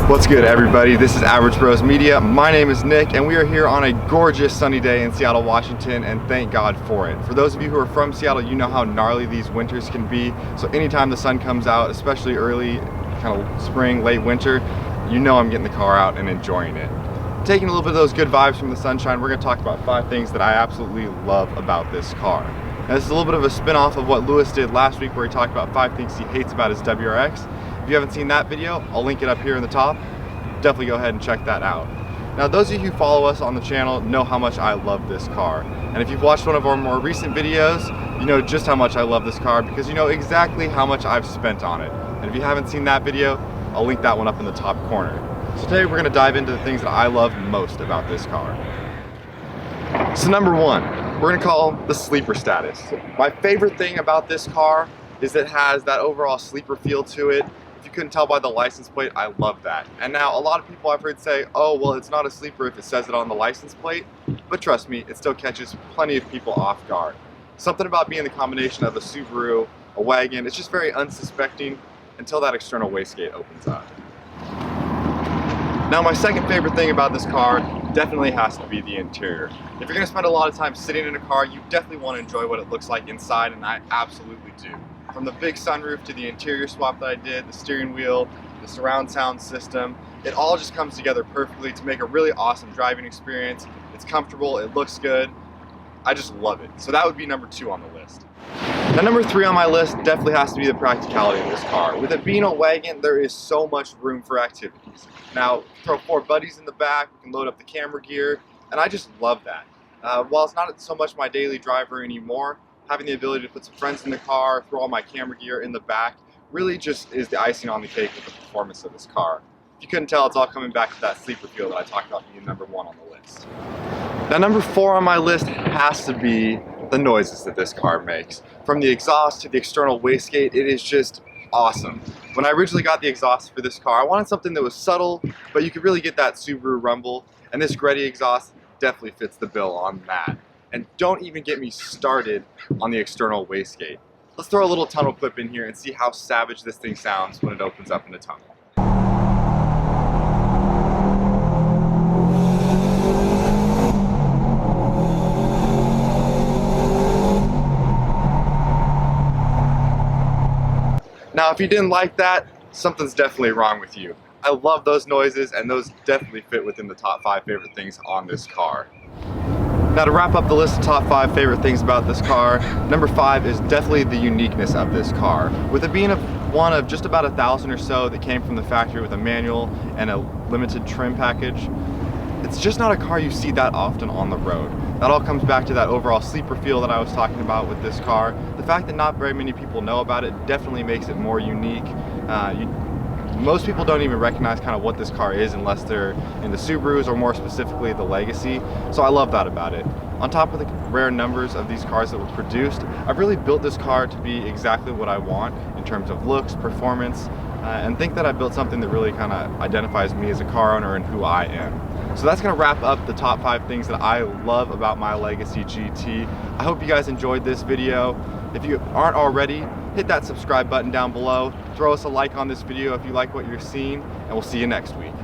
What's good, everybody? This is Average Bros Media. My name is Nick, and we are here on a gorgeous sunny day in Seattle, Washington, and thank God for it. For those of you who are from Seattle, you know how gnarly these winters can be. So anytime the sun comes out, especially early, kind of spring, late winter, you know I'm getting the car out and enjoying it. Taking a little bit of those good vibes from the sunshine, we're going to talk about 5 things that I absolutely love about this car. Now, this is a little bit of a spin-off of what Lewis did last week, where he talked about 5 things he hates about his WRX. If you haven't seen that video, I'll link it up here in the top. Definitely go ahead and check that out. Now, those of you who follow us on the channel know how much I love this car. And if you've watched one of our more recent videos, you know just how much I love this car, because you know exactly how much I've spent on it. And if you haven't seen that video, I'll link that one up in the top corner. So today we're going to dive into the things that I love most about this car. So number 1, we're going to call the sleeper status. My favorite thing about this car is that it has that overall sleeper feel to it. If you couldn't tell by the license plate, I love that. And now a lot of people I've heard say, oh, well, it's not a sleeper if it says it on the license plate. But trust me, it still catches plenty of people off guard. Something about being the combination of a Subaru, a wagon, it's just very unsuspecting until that external wastegate opens up. Now, my second favorite thing about this car definitely has to be the interior. If you're gonna spend a lot of time sitting in a car, you definitely want to enjoy what it looks like inside, and I absolutely do. From the big sunroof to the interior swap that I did, the steering wheel, the surround sound system, it all just comes together perfectly to make a really awesome driving experience. It's comfortable, it looks good. I just love it. So that would be number 2 on the list. Now, number 3 on my list definitely has to be the practicality of this car. With it being a wagon, there is so much room for activities. Now, throw 4 buddies in the back, we can load up the camera gear, and I just love that. While it's not so much my daily driver anymore, having the ability to put some friends in the car, throw all my camera gear in the back, really just is the icing on the cake with the performance of this car. If you couldn't tell, it's all coming back to that sleeper feel that I talked about being number 1 on the list. Now, number 4 on my list has to be the noises that this car makes. From the exhaust to the external wastegate, it is just awesome. When I originally got the exhaust for this car, I wanted something that was subtle, but you could really get that Subaru rumble, and this Gretty exhaust definitely fits the bill on that. And don't even get me started on the external wastegate. Let's throw a little tunnel clip in here and see how savage this thing sounds when it opens up in a tunnel. Now, if you didn't like that, something's definitely wrong with you. I love those noises, and those definitely fit within the top 5 favorite things on this car. Now, to wrap up the list of top 5 favorite things about this car, number 5 is definitely the uniqueness of this car. With it being one of just about 1,000 or so that came from the factory with a manual and a limited trim package, it's just not a car you see that often on the road. That all comes back to that overall sleeper feel that I was talking about with this car. The fact that not very many people know about it definitely makes it more unique. Most people don't even recognize kind of what this car is unless they're in the Subarus, or more specifically the Legacy. So I love that about it. On top of the rare numbers of these cars that were produced, I've really built this car to be exactly what I want in terms of looks, performance, and think that I built something that really kind of identifies me as a car owner and who I am. So that's going to wrap up the top 5 things that I love about my Legacy GT. I hope you guys enjoyed this video. If you aren't already, hit that subscribe button down below. Throw us a like on this video if you like what you're seeing, and we'll see you next week.